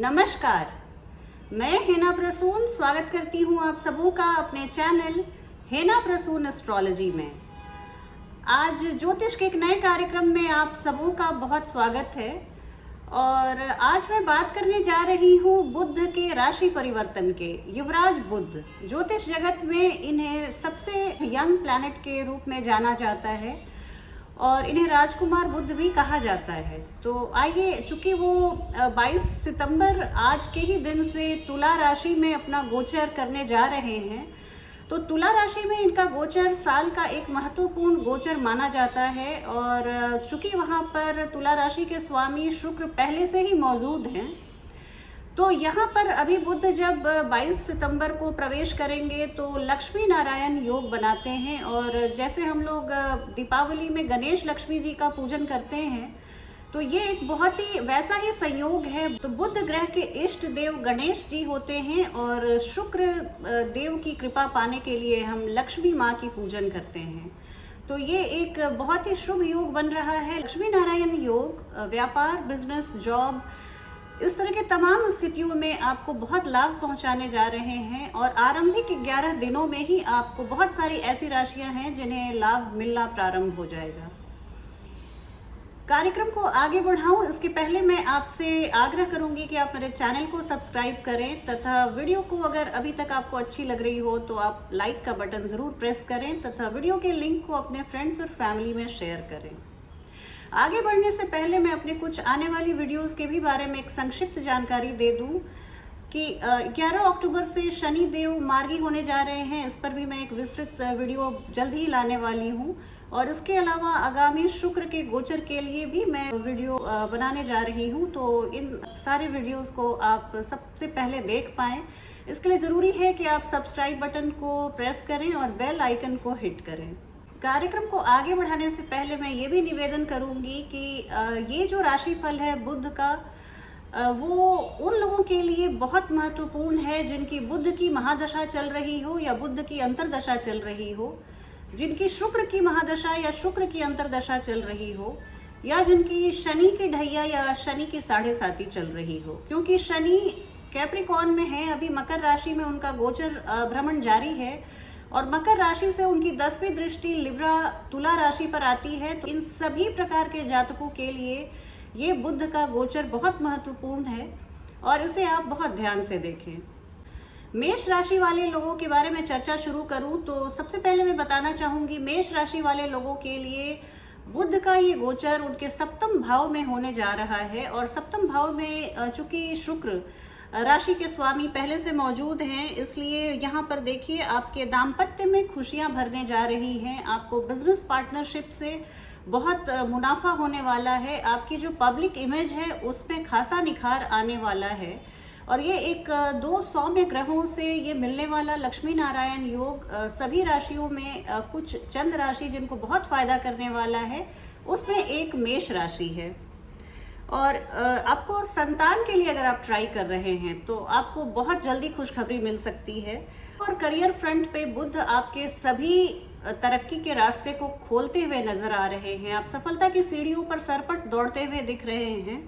नमस्कार, मैं हेना प्रसून स्वागत करती हूँ आप सबों का अपने चैनल हेना प्रसून एस्ट्रोलॉजी में। आज ज्योतिष के एक नए कार्यक्रम में आप सबों का बहुत स्वागत है और आज मैं बात करने जा रही हूँ बुध के राशि परिवर्तन के। युवराज बुध, ज्योतिष जगत में इन्हें सबसे यंग प्लैनेट के रूप में जाना जाता है और इन्हें राजकुमार बुध भी कहा जाता है। तो आइए, चूंकि वो 22 सितंबर आज के ही दिन से तुला राशि में अपना गोचर करने जा रहे हैं, तो तुला राशि में इनका गोचर साल का एक महत्वपूर्ण गोचर माना जाता है। और चूंकि वहाँ पर तुला राशि के स्वामी शुक्र पहले से ही मौजूद हैं, तो यहाँ पर अभी बुध जब 22 सितंबर को प्रवेश करेंगे तो लक्ष्मी नारायण योग बनाते हैं। और जैसे हम लोग दीपावली में गणेश लक्ष्मी जी का पूजन करते हैं, तो ये एक बहुत ही वैसा ही संयोग है। तो बुध ग्रह के इष्ट देव गणेश जी होते हैं और शुक्र देव की कृपा पाने के लिए हम लक्ष्मी माँ की पूजन करते हैं। तो ये एक बहुत ही शुभ योग बन रहा है। लक्ष्मी नारायण योग व्यापार, बिजनेस, जॉब, इस तरह के तमाम स्थितियों में आपको बहुत लाभ पहुंचाने जा रहे हैं। और आरंभिक 11 दिनों में ही आपको बहुत सारी ऐसी राशियां हैं जिन्हें लाभ मिलना प्रारंभ हो जाएगा। कार्यक्रम को आगे बढ़ाऊं इसके पहले मैं आपसे आग्रह करूंगी कि आप मेरे चैनल को सब्सक्राइब करें तथा वीडियो को अगर अभी तक आपको अच्छी लग रही हो तो आप लाइक का बटन ज़रूर प्रेस करें तथा वीडियो के लिंक को अपने फ्रेंड्स और फैमिली में शेयर करें। आगे बढ़ने से पहले मैं अपने कुछ आने वाली वीडियोस के भी बारे में एक संक्षिप्त जानकारी दे दूं कि 11 अक्टूबर से शनि देव मार्गी होने जा रहे हैं। इस पर भी मैं एक विस्तृत वीडियो जल्द ही लाने वाली हूं। और इसके अलावा आगामी शुक्र के गोचर के लिए भी मैं वीडियो बनाने जा रही हूं। तो इन सारे वीडियोस को आप सबसे पहले देख पाएँ, इसके लिए ज़रूरी है कि आप सब्सक्राइब बटन को प्रेस करें और बेल आइकन को हिट करें। कार्यक्रम को आगे बढ़ाने से पहले मैं ये भी निवेदन करूंगी कि ये जो राशिफल है बुध का, वो उन लोगों के लिए बहुत महत्वपूर्ण है जिनकी बुध की महादशा चल रही हो या बुध की अंतरदशा चल रही हो, जिनकी शुक्र की महादशा या शुक्र की अंतरदशा चल रही हो, या जिनकी शनि की ढैया या शनि की 7.5 चल रही हो। क्योंकि शनि कैप्रिकॉर्न में है, अभी मकर राशि में उनका गोचर भ्रमण जारी है और मकर राशि से उनकी 10वीं दृष्टि लिब्रा तुला राशि पर आती है। तो इन सभी प्रकार के जातकों के लिए ये बुध का गोचर बहुत महत्वपूर्ण है और इसे आप बहुत ध्यान से देखें। मेष राशि वाले लोगों के बारे में चर्चा शुरू करूं तो सबसे पहले मैं बताना चाहूंगी, मेष राशि वाले लोगों के लिए बुध का ये गोचर उनके सप्तम भाव में होने जा रहा है। और सप्तम भाव में चूंकि शुक्र राशि के स्वामी पहले से मौजूद हैं, इसलिए यहाँ पर देखिए आपके दाम्पत्य में खुशियाँ भरने जा रही हैं। आपको बिजनेस पार्टनरशिप से बहुत मुनाफा होने वाला है। आपकी जो पब्लिक इमेज है उसमें खासा निखार आने वाला है। और ये एक 2 सौम्य ग्रहों से ये मिलने वाला लक्ष्मी नारायण योग सभी राशियों में कुछ चंद राशि जिनको बहुत फायदा करने वाला है, उसमें एक मेष राशि है। और आपको संतान के लिए अगर आप ट्राई कर रहे हैं तो आपको बहुत जल्दी खुशखबरी मिल सकती है। और करियर फ्रंट पे बुध आपके सभी तरक्की के रास्ते को खोलते हुए नजर आ रहे हैं। आप सफलता की सीढ़ियों पर सरपट दौड़ते हुए दिख रहे हैं।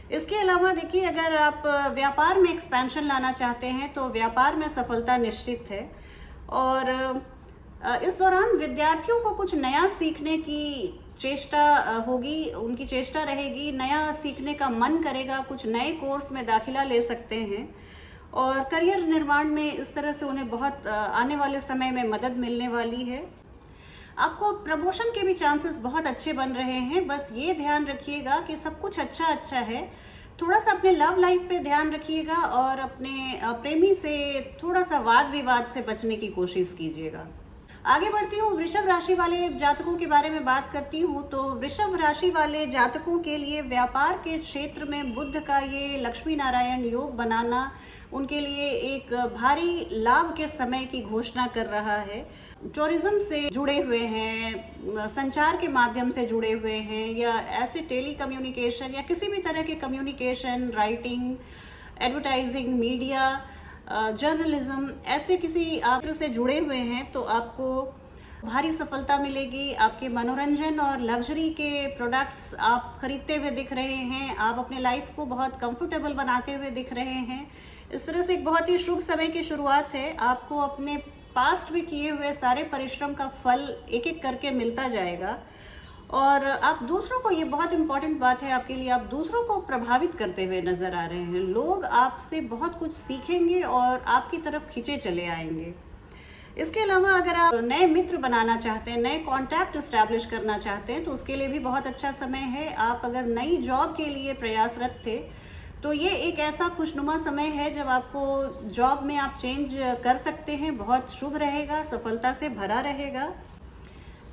इसके अलावा देखिए, अगर आप व्यापार में एक्सपेंशन लाना चाहते हैं तो व्यापार में सफलता निश्चित है। और इस दौरान विद्यार्थियों को कुछ नया सीखने की चेष्टा होगी, उनकी चेष्टा रहेगी, नया सीखने का मन करेगा, कुछ नए कोर्स में दाखिला ले सकते हैं। और करियर निर्माण में इस तरह से उन्हें बहुत आने वाले समय में मदद मिलने वाली है। आपको प्रमोशन के भी चांसेस बहुत अच्छे बन रहे हैं। बस ये ध्यान रखिएगा कि सब कुछ अच्छा है। थोड़ा सा अपने लव लाइफ पे ध्यान रखिएगा और अपने प्रेमी से थोड़ा सा वाद विवाद से बचने की कोशिश कीजिएगा। आगे बढ़ती हूँ, वृषभ राशि वाले जातकों के बारे में बात करती हूँ। तो वृषभ राशि वाले जातकों के लिए व्यापार के क्षेत्र में बुध का ये लक्ष्मी नारायण योग बनाना उनके लिए एक भारी लाभ के समय की घोषणा कर रहा है। टूरिज्म से जुड़े हुए हैं, संचार के माध्यम से जुड़े हुए हैं, या ऐसे टेली कम्युनिकेशन या किसी भी तरह के communication, writing, advertising, media, journalism, ऐसे किसी आप से जुड़े हुए हैं तो आपको भारी सफलता मिलेगी, आपके मनोरंजन और लग्जरी के प्रोडक्ट्स आप खरीदते हुए दिख रहे हैं, आप अपने लाइफ को बहुत कंफर्टेबल बनाते हुए दिख रहे हैं। इस तरह से एक बहुत ही शुभ समय की शुरुआत है। आपको अपने पास्ट में किए हुए सारे परिश्रम का फल एक एक करके मिलता जाएगा और आप दूसरों को, ये बहुत इंपॉर्टेंट बात है आपके लिए, आप दूसरों को प्रभावित करते हुए नजर आ रहे हैं। लोग आपसे बहुत कुछ सीखेंगे और आपकी तरफ खींचे चले आएंगे। इसके अलावा अगर आप नए मित्र बनाना चाहते हैं, नए कॉन्टैक्ट इस्टेब्लिश करना चाहते हैं तो उसके लिए भी बहुत अच्छा समय है। आप अगर नई जॉब के लिए प्रयासरत थे तो ये एक ऐसा खुशनुमा समय है जब आपको जॉब में आप चेंज कर सकते हैं। बहुत शुभ रहेगा, सफलता से भरा रहेगा।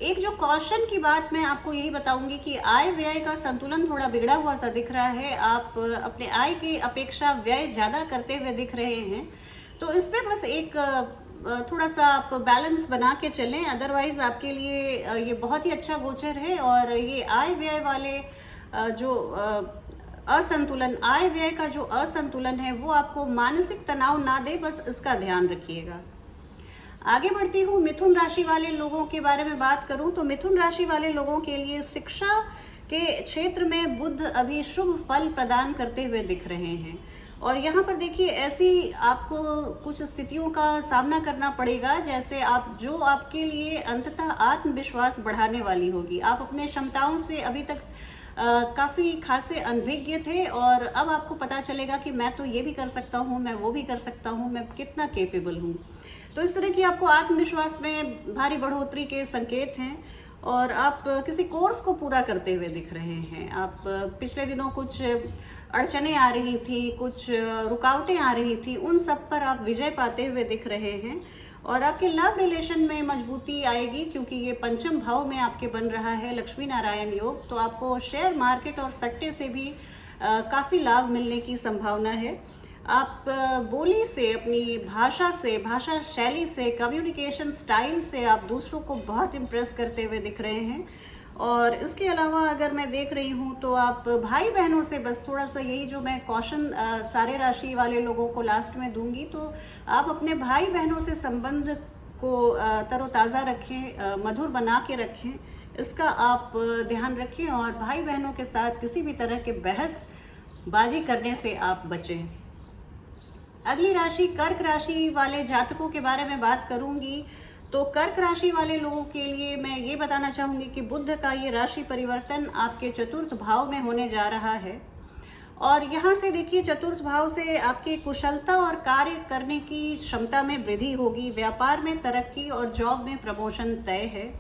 एक जो कॉशन की बात मैं आपको यही बताऊंगी कि आय व्यय का संतुलन थोड़ा बिगड़ा हुआ सा दिख रहा है। आप अपने आय की अपेक्षा व्यय ज़्यादा करते हुए दिख रहे हैं, तो इसमें बस एक थोड़ा सा आप बैलेंस बना के चलें। अदरवाइज आपके लिए ये बहुत ही अच्छा गोचर है और ये आय व्यय वाले जो असंतुलन, आय व्यय का जो असंतुलन है वो आपको मानसिक तनाव ना दे, बस इसका ध्यान रखिएगा। आगे बढ़ती हूँ, मिथुन राशि वाले लोगों के बारे में बात करूं तो मिथुन राशि वाले लोगों के लिए शिक्षा के क्षेत्र में बुध अभी शुभ फल प्रदान करते हुए दिख रहे हैं। और यहाँ पर देखिए, ऐसी आपको कुछ स्थितियों का सामना करना पड़ेगा जैसे आप, जो आपके लिए अंततः आत्मविश्वास बढ़ाने वाली होगी। आप अपने क्षमताओं से अभी तक काफ़ी खासे अनभिज्ञ थे और अब आपको पता चलेगा कि मैं तो ये भी कर सकता हूँ, मैं वो भी कर सकता हूँ, मैं कितना केपेबल हूँ। तो इस तरह की आपको आत्मविश्वास में भारी बढ़ोतरी के संकेत हैं और आप किसी कोर्स को पूरा करते हुए दिख रहे हैं। आप पिछले दिनों कुछ अड़चनें आ रही थी, कुछ रुकावटें आ रही थी, उन सब पर आप विजय पाते हुए दिख रहे हैं और आपके लव रिलेशन में मजबूती आएगी क्योंकि ये पंचम भाव में आपके बन रहा है लक्ष्मी नारायण योग। तो आपको शेयर मार्केट और सट्टे से भी काफ़ी लाभ मिलने की संभावना है। आप बोली से, अपनी भाषा से, भाषा शैली से, कम्युनिकेशन स्टाइल से आप दूसरों को बहुत इम्प्रेस करते हुए दिख रहे हैं। और इसके अलावा अगर मैं देख रही हूँ तो आप भाई बहनों से बस थोड़ा सा, यही जो मैं कॉशन सारे राशि वाले लोगों को लास्ट में दूंगी, तो आप अपने भाई बहनों से संबंध को तरोताज़ा रखें, मधुर बना के रखें, इसका आप ध्यान रखें और भाई बहनों के साथ किसी भी तरह के बहसबाजी करने से आप बचें। अगली राशि कर्क राशि वाले जातकों के बारे में बात करूंगी तो कर्क राशि वाले लोगों के लिए मैं ये बताना चाहूंगी कि बुध का ये राशि परिवर्तन आपके चतुर्थ भाव में होने जा रहा है और यहाँ से देखिए, चतुर्थ भाव से आपकी कुशलता और कार्य करने की क्षमता में वृद्धि होगी, व्यापार में तरक्की और जॉब में प्रमोशन तय है।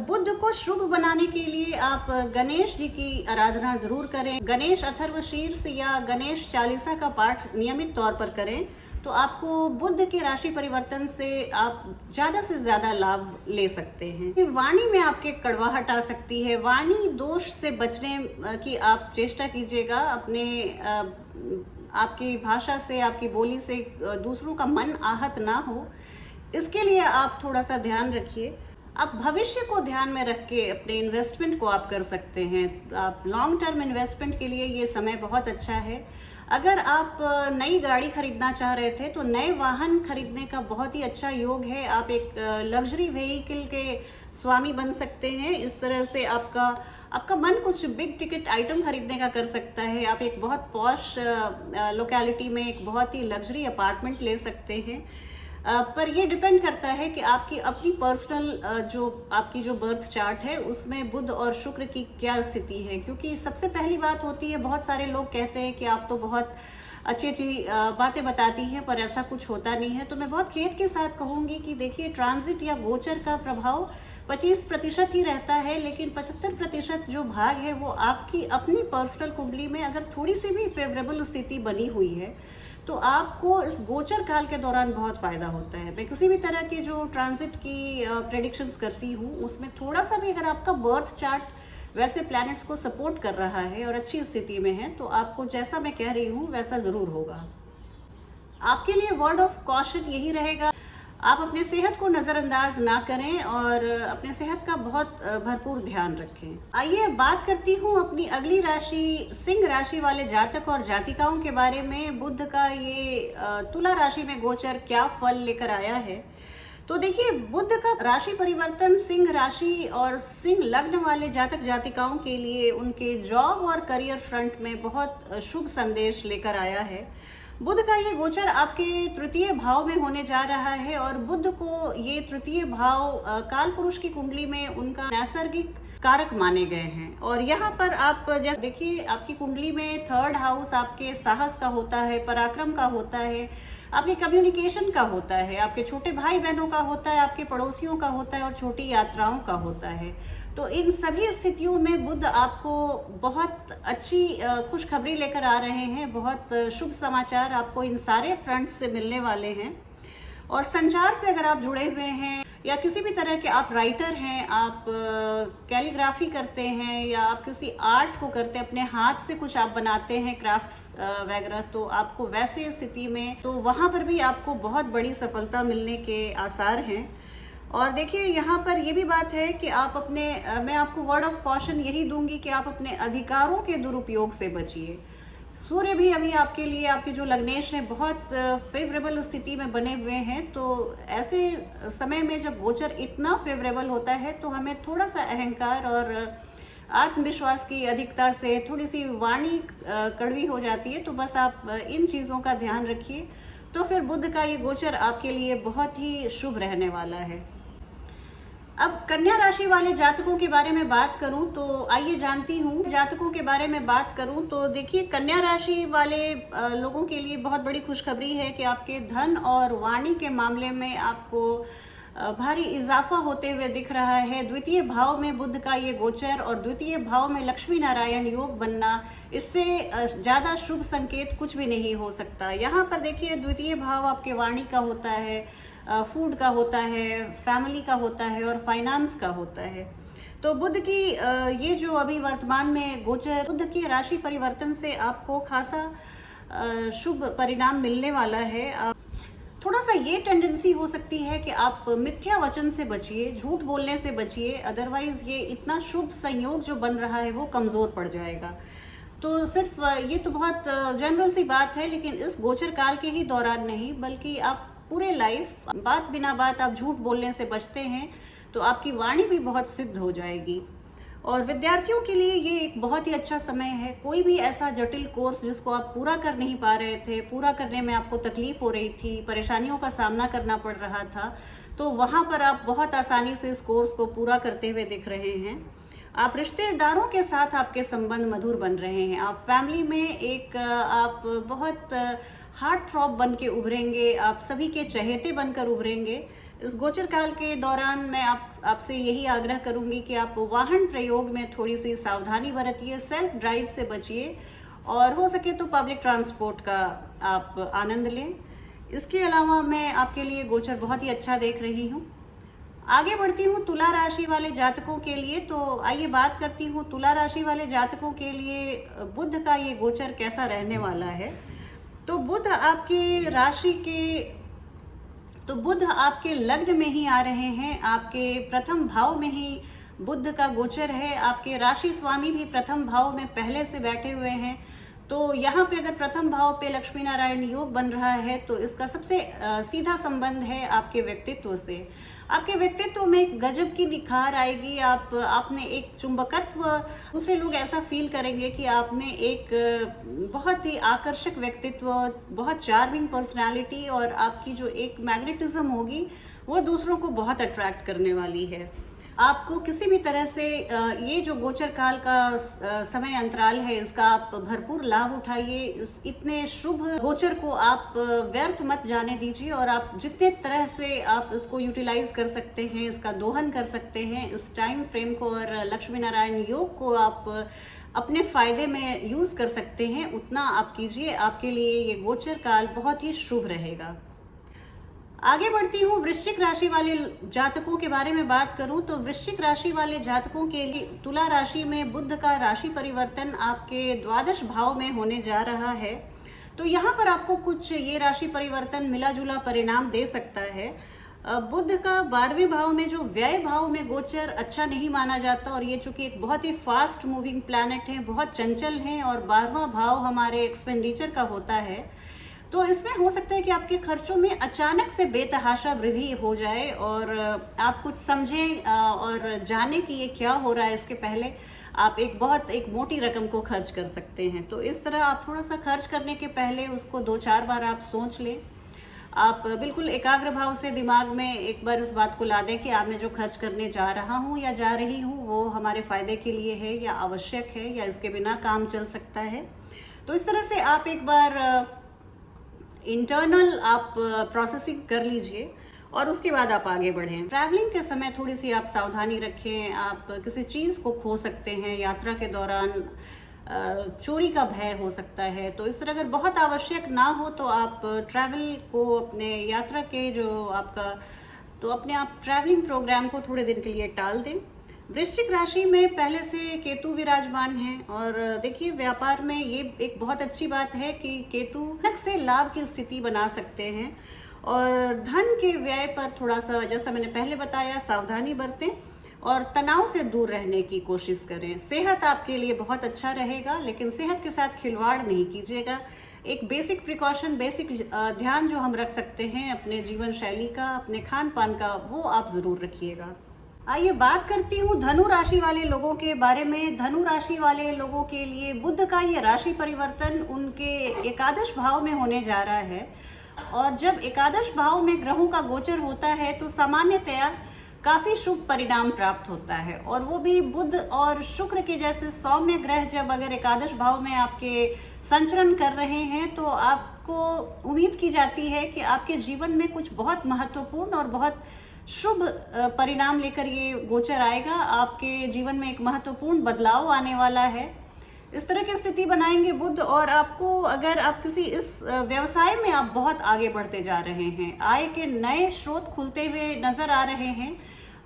बुध को शुभ बनाने के लिए आप गणेश जी की आराधना जरूर करें। गणेश अथर्वशीर्ष या गणेश चालीसा का पाठ नियमित तौर पर करें तो आपको बुध के राशि परिवर्तन से आप ज़्यादा से ज़्यादा लाभ ले सकते हैं। वाणी में आपके कड़वाहट आ सकती है, वाणी दोष से बचने की आप चेष्टा कीजिएगा। अपने आपकी भाषा से, आपकी बोली से दूसरों का मन आहत ना हो, इसके लिए आप थोड़ा सा ध्यान रखिए। आप भविष्य को ध्यान में रख के अपने इन्वेस्टमेंट को आप कर सकते हैं। आप लॉन्ग टर्म इन्वेस्टमेंट के लिए ये समय बहुत अच्छा है। अगर आप नई गाड़ी खरीदना चाह रहे थे तो नए वाहन खरीदने का बहुत ही अच्छा योग है। आप एक लग्जरी व्हीकल के स्वामी बन सकते हैं। इस तरह से आपका मन कुछ बिग टिकट आइटम खरीदने का कर सकता है। आप एक बहुत पॉश लोकेलिटी में एक बहुत ही लग्जरी अपार्टमेंट ले सकते हैं। पर ये डिपेंड करता है कि आपकी अपनी पर्सनल आपकी जो बर्थ चार्ट है उसमें बुध और शुक्र की क्या स्थिति है। क्योंकि सबसे पहली बात होती है, बहुत सारे लोग कहते हैं कि आप तो बहुत अच्छी अच्छी बातें बताती हैं पर ऐसा कुछ होता नहीं है। तो मैं बहुत खेद के साथ कहूँगी कि देखिए, ट्रांजिट या गोचर का प्रभाव 25% ही रहता है, लेकिन 75% जो भाग है वो आपकी अपनी पर्सनल कुंडली में अगर थोड़ी सी भी फेवरेबल स्थिति बनी हुई है तो आपको इस गोचर काल के दौरान बहुत फ़ायदा होता है। मैं किसी भी तरह के जो ट्रांजिट की प्रेडिक्शंस करती हूँ उसमें थोड़ा सा भी अगर आपका बर्थ चार्ट वैसे प्लैनेट्स को सपोर्ट कर रहा है और अच्छी स्थिति में है तो आपको जैसा मैं कह रही हूँ वैसा ज़रूर होगा। आपके लिए वर्ड ऑफ कॉशन यही रहेगा, आप अपने सेहत को नज़रअंदाज ना करें और अपने सेहत का बहुत भरपूर ध्यान रखें। आइए बात करती हूँ अपनी अगली राशि सिंह राशि वाले जातक और जातिकाओं के बारे में। बुध का ये तुला राशि में गोचर क्या फल लेकर आया है। तो देखिए, बुध का राशि परिवर्तन सिंह राशि और सिंह लग्न वाले जातक जातिकाओं के लिए उनके जॉब और करियर फ्रंट में बहुत शुभ संदेश लेकर आया है। बुध का ये गोचर आपके तृतीय भाव में होने जा रहा है और बुध को ये तृतीय भाव काल पुरुष की कुंडली में उनका नैसर्गिक कारक माने गए हैं। और यहाँ पर आप जैसे देखिए, आपकी कुंडली में थर्ड हाउस आपके साहस का होता है, पराक्रम का होता है, आपके कम्युनिकेशन का होता है, आपके छोटे भाई बहनों का होता है, आपके पड़ोसियों का होता है और छोटी यात्राओं का होता है। तो इन सभी स्थितियों में बुध आपको बहुत अच्छी खुशखबरी लेकर आ रहे हैं, बहुत शुभ समाचार आपको इन सारे फ्रंट से मिलने वाले हैं। और संचार से अगर आप जुड़े हुए हैं या किसी भी तरह के आप राइटर हैं, आप कैलीग्राफी करते हैं या आप किसी आर्ट को करते हैं, अपने हाथ से कुछ आप बनाते हैं, क्राफ्ट्स वगैरह, तो आपको वैसे स्थिति में तो वहाँ पर भी आपको बहुत बड़ी सफलता मिलने के आसार हैं। और देखिए, यहाँ पर ये भी बात है कि आप अपने मैं आपको वर्ड ऑफ कॉशन यही दूंगी कि आप अपने अधिकारों के दुरुपयोग से बचिए। सूर्य भी अभी आपके लिए, आपके जो लग्नेश हैं, बहुत फेवरेबल स्थिति में बने हुए हैं। तो ऐसे समय में जब गोचर इतना फेवरेबल होता है तो हमें थोड़ा सा अहंकार और आत्मविश्वास की अधिकता से थोड़ी सी वाणी कड़वी हो जाती है। तो बस आप इन चीज़ों का ध्यान रखिए, तो फिर बुध का ये गोचर आपके लिए बहुत ही शुभ रहने वाला है। अब कन्या राशि वाले जातकों के बारे में बात करूं तो आइए जानती हूं जातकों के बारे में बात करूं तो देखिए, कन्या राशि वाले लोगों के लिए बहुत बड़ी खुशखबरी है कि आपके धन और वाणी के मामले में आपको भारी इजाफा होते हुए दिख रहा है। द्वितीय भाव में बुध का ये गोचर और द्वितीय भाव में लक्ष्मी नारायण योग बनना, इससे ज़्यादा शुभ संकेत कुछ भी नहीं हो सकता। यहाँ पर देखिए, द्वितीय भाव आपके वाणी का होता है, फूड का होता है, फैमिली का होता है और फाइनेंस का होता है। तो बुध की ये जो अभी वर्तमान में गोचर, बुध की राशि परिवर्तन से आपको खासा शुभ परिणाम मिलने वाला है। थोड़ा सा ये टेंडेंसी हो सकती है कि आप मिथ्या वचन से बचिए, झूठ बोलने से बचिए, अदरवाइज ये इतना शुभ संयोग जो बन रहा है वो कमज़ोर पड़ जाएगा। तो सिर्फ ये तो बहुत जनरल सी बात है, लेकिन इस गोचर काल के ही दौरान नहीं, बल्कि आप पूरे लाइफ बात बिना बात आप झूठ बोलने से बचते हैं तो आपकी वाणी भी बहुत सिद्ध हो जाएगी। और विद्यार्थियों के लिए ये एक बहुत ही अच्छा समय है। कोई भी ऐसा जटिल कोर्स जिसको आप पूरा कर नहीं पा रहे थे, पूरा करने में आपको तकलीफ हो रही थी, परेशानियों का सामना करना पड़ रहा था, तो वहाँ पर आप बहुत आसानी से इस कोर्स को पूरा करते हुए दिख रहे हैं। आप रिश्तेदारों के साथ आपके संबंध मधुर बन रहे हैं। आप फैमिली में एक आप बहुत हार्ट थ्रॉब बन के उभरेंगे, आप सभी के चहेते बनकर उभरेंगे। इस गोचर काल के दौरान मैं आपसे यही आग्रह करूंगी कि आप वाहन प्रयोग में थोड़ी सी सावधानी बरतिए, सेल्फ ड्राइव से बचिए और हो सके तो पब्लिक ट्रांसपोर्ट का आप आनंद लें। इसके अलावा मैं आपके लिए गोचर बहुत ही अच्छा देख रही हूँ। आगे बढ़ती हूँ तुला राशि वाले जातकों के लिए। तो आइए बात करती हूँ तुला राशि वाले जातकों के लिए बुध का ये गोचर कैसा रहने वाला है। तो बुध आपके राशि के, तो बुध आपके लग्न में ही आ रहे हैं, आपके प्रथम भाव में ही बुध का गोचर है। आपके राशि स्वामी भी प्रथम भाव में पहले से बैठे हुए हैं। तो यहाँ पे अगर प्रथम भाव पे लक्ष्मी नारायण योग बन रहा है तो इसका सबसे सीधा संबंध है आपके व्यक्तित्व से। आपके व्यक्तित्व में एक गजब की निखार आएगी। आपने एक चुंबकत्व, दूसरे लोग ऐसा फील करेंगे कि आपने एक बहुत ही आकर्षक व्यक्तित्व, बहुत चार्मिंग पर्सनालिटी, और आपकी जो एक मैग्नेटिज्म होगी वो दूसरों को बहुत अट्रैक्ट करने वाली है। आपको किसी भी तरह से ये जो गोचर काल का समय अंतराल है, इसका आप भरपूर लाभ उठाइए। इस इतने शुभ गोचर को आप व्यर्थ मत जाने दीजिए और आप जितने तरह से आप इसको यूटिलाइज कर सकते हैं, इसका दोहन कर सकते हैं, इस टाइम फ्रेम को और लक्ष्मी नारायण योग को आप अपने फायदे में यूज कर सकते हैं, उतना आप कीजिए। आपके लिए ये गोचर काल बहुत ही शुभ रहेगा। आगे बढ़ती हूँ वृश्चिक राशि वाले जातकों के बारे में बात करूँ तो वृश्चिक राशि वाले जातकों के लिए तुला राशि में बुध का राशि परिवर्तन आपके द्वादश भाव में होने जा रहा है। तो यहाँ पर आपको कुछ ये राशि परिवर्तन मिला जुला परिणाम दे सकता है। बुध का 12वें भाव में जो व्यय भाव में गोचर अच्छा नहीं माना जाता, और ये चूंकि एक बहुत ही फास्ट मूविंग प्लैनेट है, बहुत चंचल हैं, और 12वां भाव हमारे एक्सपेंडिचर का होता है, तो इसमें हो सकता है कि आपके खर्चों में अचानक से बेतहाशा वृद्धि हो जाए और आप कुछ समझें और जाने कि ये क्या हो रहा है इसके पहले आप एक मोटी रकम को खर्च कर सकते हैं। तो इस तरह आप थोड़ा सा खर्च करने के पहले उसको 2-4 बार आप सोच लें। आप बिल्कुल एकाग्र भाव से दिमाग में एक बार इस बात को ला दें कि आज मैं जो खर्च करने जा रहा हूँ या जा रही हूँ वो हमारे फायदे के लिए है या आवश्यक है या इसके बिना काम चल सकता है। तो इस तरह से आप एक बार इंटरनल आप प्रोसेसिंग कर लीजिए और उसके बाद आप आगे बढ़ें। ट्रैवलिंग के समय थोड़ी सी आप सावधानी रखें। आप किसी चीज़ को खो सकते हैं यात्रा के दौरान, चोरी का भय हो सकता है। तो इस तरह अगर बहुत आवश्यक ना हो तो आप ट्रैवल को अपने यात्रा के जो आपका तो अपने आप ट्रैवलिंग प्रोग्राम को थोड़े दिन के लिए टाल दें। वृश्चिक राशि में पहले से केतु विराजमान है और देखिए व्यापार में ये एक बहुत अच्छी बात है कि केतु अचानक से लाभ की स्थिति बना सकते हैं और धन के व्यय पर थोड़ा सा, जैसा मैंने पहले बताया, सावधानी बरतें और तनाव से दूर रहने की कोशिश करें। सेहत आपके लिए बहुत अच्छा रहेगा, लेकिन सेहत के साथ खिलवाड़ नहीं कीजिएगा। एक बेसिक प्रिकॉशन, बेसिक ध्यान जो हम रख सकते हैं अपने जीवन शैली का, अपने खान पान का, वो आप ज़रूर रखिएगा। आइए बात करती हूँ धनु राशि वाले लोगों के बारे में। धनु राशि वाले लोगों के लिए बुध का ये राशि परिवर्तन उनके एकादश भाव में होने जा रहा है और जब एकादश भाव में ग्रहों का गोचर होता है तो सामान्यतया काफ़ी शुभ परिणाम प्राप्त होता है और वो भी बुध और शुक्र के जैसे सौम्य ग्रह जब अगर एकादश भाव में आपके संचरण कर रहे हैं तो आपको उम्मीद की जाती है कि आपके जीवन में कुछ बहुत महत्वपूर्ण और बहुत शुभ परिणाम लेकर ये गोचर आएगा। आपके जीवन में एक महत्वपूर्ण बदलाव आने वाला है। इस तरह की स्थिति बनाएंगे बुध और आपको, अगर आप किसी इस व्यवसाय में आप बहुत आगे बढ़ते जा रहे हैं, आय के नए स्रोत खुलते हुए नजर आ रहे हैं,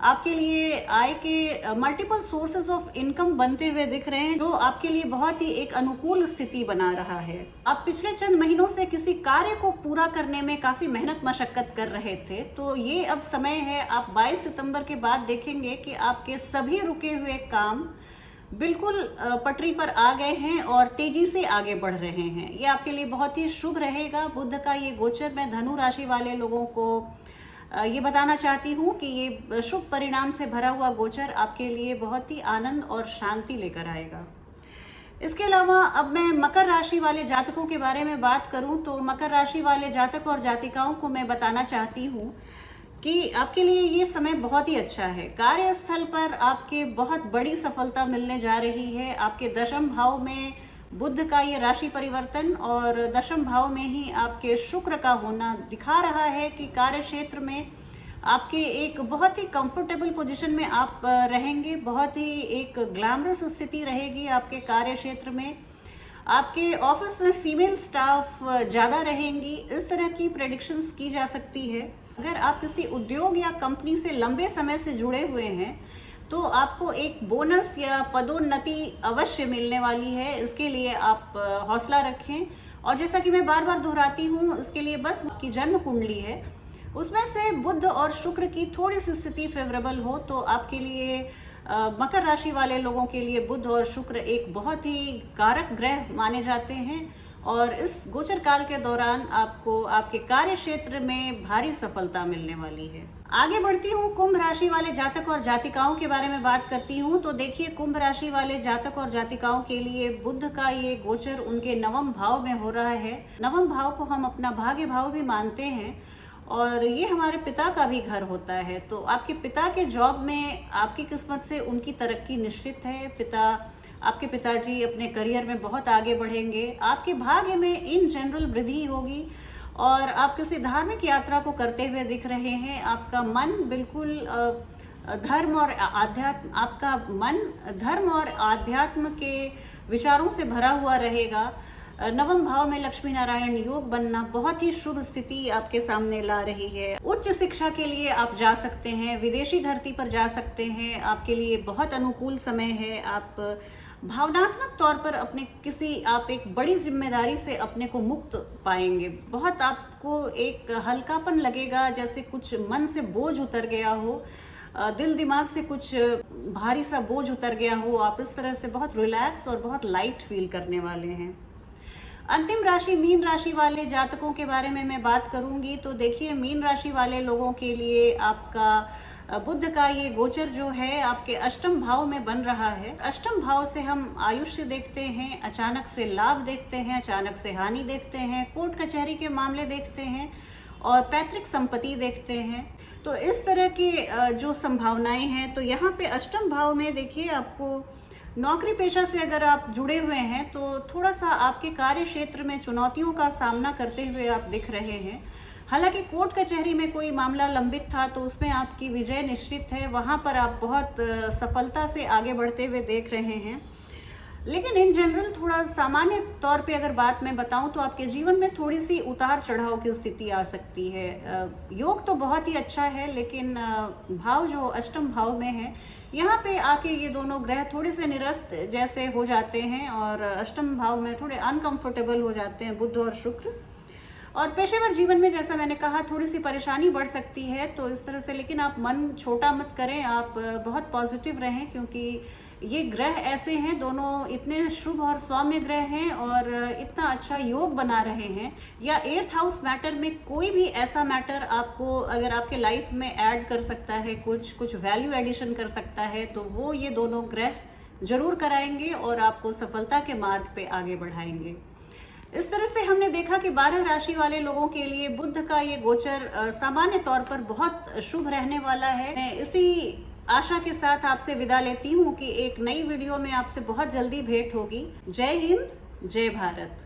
आपके लिए आय के मल्टीपल सोर्सेज ऑफ इनकम बनते हुए दिख रहे हैं, जो आपके लिए बहुत ही एक अनुकूल स्थिति बना रहा है। आप पिछले चंद महीनों से किसी कार्य को पूरा करने में काफी मेहनत मशक्कत कर रहे थे, तो ये अब समय है। आप 22 सितंबर के बाद देखेंगे कि आपके सभी रुके हुए काम बिल्कुल पटरी पर आ गए हैं और तेजी से आगे बढ़ रहे हैं। ये आपके लिए बहुत ही शुभ रहेगा। बुध का ये गोचर मैं धनु राशि वाले लोगों को ये बताना चाहती हूँ कि ये शुभ परिणाम से भरा हुआ गोचर आपके लिए बहुत ही आनंद और शांति लेकर आएगा। इसके अलावा अब मैं मकर राशि वाले जातकों के बारे में बात करूं तो मकर राशि वाले जातक और जातिकाओं को मैं बताना चाहती हूं कि आपके लिए ये समय बहुत ही अच्छा है। कार्यस्थल पर आपके बहुत बड़ी सफलता मिलने जा रही है। आपके दशम भाव में बुध का ये राशि परिवर्तन और दशम भाव में ही आपके शुक्र का होना दिखा रहा है कि कार्य क्षेत्र में आपके एक बहुत ही कंफर्टेबल पोजीशन में आप रहेंगे। बहुत ही एक ग्लैमरस स्थिति रहेगी आपके कार्य क्षेत्र में। आपके ऑफिस में फीमेल स्टाफ ज़्यादा रहेंगी, इस तरह की प्रेडिक्शंस की जा सकती है। अगर आप किसी उद्योग या कंपनी से लंबे समय से जुड़े हुए हैं तो आपको एक बोनस या पदोन्नति अवश्य मिलने वाली है। इसके लिए आप हौसला रखें और जैसा कि मैं बार बार दोहराती हूँ, इसके लिए बस आपकी जन्म कुंडली है, उसमें से बुध और शुक्र की थोड़ी सी स्थिति फेवरेबल हो तो आपके लिए मकर राशि वाले लोगों के लिए बुध और शुक्र एक बहुत ही कारक ग्रह माने जाते हैं और इस गोचर काल के दौरान आपको आपके कार्य क्षेत्र में भारी सफलता मिलने वाली है। आगे बढ़ती हूँ, कुंभ राशि वाले जातक और जातिकाओं के बारे में बात करती हूँ। तो देखिए, कुंभ राशि वाले जातक और जातिकाओं के लिए बुध का ये गोचर उनके नवम भाव में हो रहा है। नवम भाव को हम अपना भाग्य भाव भी मानते हैं और ये हमारे पिता का भी घर होता है। तो आपके पिता के जॉब में आपकी किस्मत से उनकी तरक्की निश्चित है। आपके पिताजी अपने करियर में बहुत आगे बढ़ेंगे। आपके भाग्य में इन जनरल वृद्धि होगी और आप किसी धार्मिक यात्रा को करते हुए दिख रहे हैं। आपका मन बिल्कुल धर्म और आध्यात्म के विचारों से भरा हुआ रहेगा। नवम भाव में लक्ष्मी नारायण योग बनना बहुत ही शुभ स्थिति आपके सामने ला रही है। उच्च शिक्षा के लिए आप जा सकते हैं, विदेशी धरती पर जा सकते हैं। आपके लिए बहुत अनुकूल समय है। आप भावनात्मक तौर पर आप एक बड़ी जिम्मेदारी से अपने को मुक्त पाएंगे। बहुत आपको एक हल्कापन लगेगा, जैसे कुछ मन से बोझ उतर गया हो, दिल दिमाग से कुछ भारी सा बोझ उतर गया हो। आप इस तरह से बहुत रिलैक्स और बहुत लाइट फील करने वाले हैं। अंतिम राशि मीन राशि वाले जातकों के बारे में मैं बात करूंगी। तो देखिए, मीन राशि वाले लोगों के लिए आपका बुध का ये गोचर जो है आपके अष्टम भाव में बन रहा है। अष्टम भाव से हम आयुष्य देखते हैं, अचानक से लाभ देखते हैं, अचानक से हानि देखते हैं, कोर्ट कचहरी के मामले देखते हैं और पैतृक संपत्ति देखते हैं। तो इस तरह की जो संभावनाएं हैं, तो यहाँ पे अष्टम भाव में देखिए, आपको नौकरी पेशा से अगर आप जुड़े हुए हैं तो थोड़ा सा आपके कार्य क्षेत्र में चुनौतियों का सामना करते हुए आप दिख रहे हैं। हालांकि कोर्ट कचहरी में कोई मामला लंबित था तो उसमें आपकी विजय निश्चित है, वहां पर आप बहुत सफलता से आगे बढ़ते हुए देख रहे हैं। लेकिन इन जनरल थोड़ा सामान्य तौर पे अगर बात मैं बताऊं तो आपके जीवन में थोड़ी सी उतार चढ़ाव की स्थिति आ सकती है। योग तो बहुत ही अच्छा है, लेकिन भाव जो अष्टम भाव में है, यहाँ पे आके ये दोनों ग्रह थोड़े से निरस्त जैसे हो जाते हैं और अष्टम भाव में थोड़े अनकंफर्टेबल हो जाते हैं बुध और शुक्र। और पेशेवर जीवन में जैसा मैंने कहा थोड़ी सी परेशानी बढ़ सकती है, तो इस तरह से। लेकिन आप मन छोटा मत करें, आप बहुत पॉजिटिव रहें, क्योंकि ये ग्रह ऐसे हैं, दोनों इतने शुभ और सौम्य ग्रह हैं और इतना अच्छा योग बना रहे हैं। या 8th हाउस मैटर में कोई भी ऐसा मैटर आपको अगर आपके लाइफ में ऐड कर सकता है, कुछ वैल्यू एडिशन कर सकता है, तो वो ये दोनों ग्रह जरूर कराएंगे और आपको सफलता के मार्ग पे आगे बढ़ाएंगे। इस तरह से हमने देखा कि 12 राशि वाले लोगों के लिए बुध का ये गोचर सामान्य तौर पर बहुत शुभ रहने वाला है। मैं इसी आशा के साथ आपसे विदा लेती हूँ कि एक नई वीडियो में आपसे बहुत जल्दी भेंट होगी। जय हिंद, जय भारत।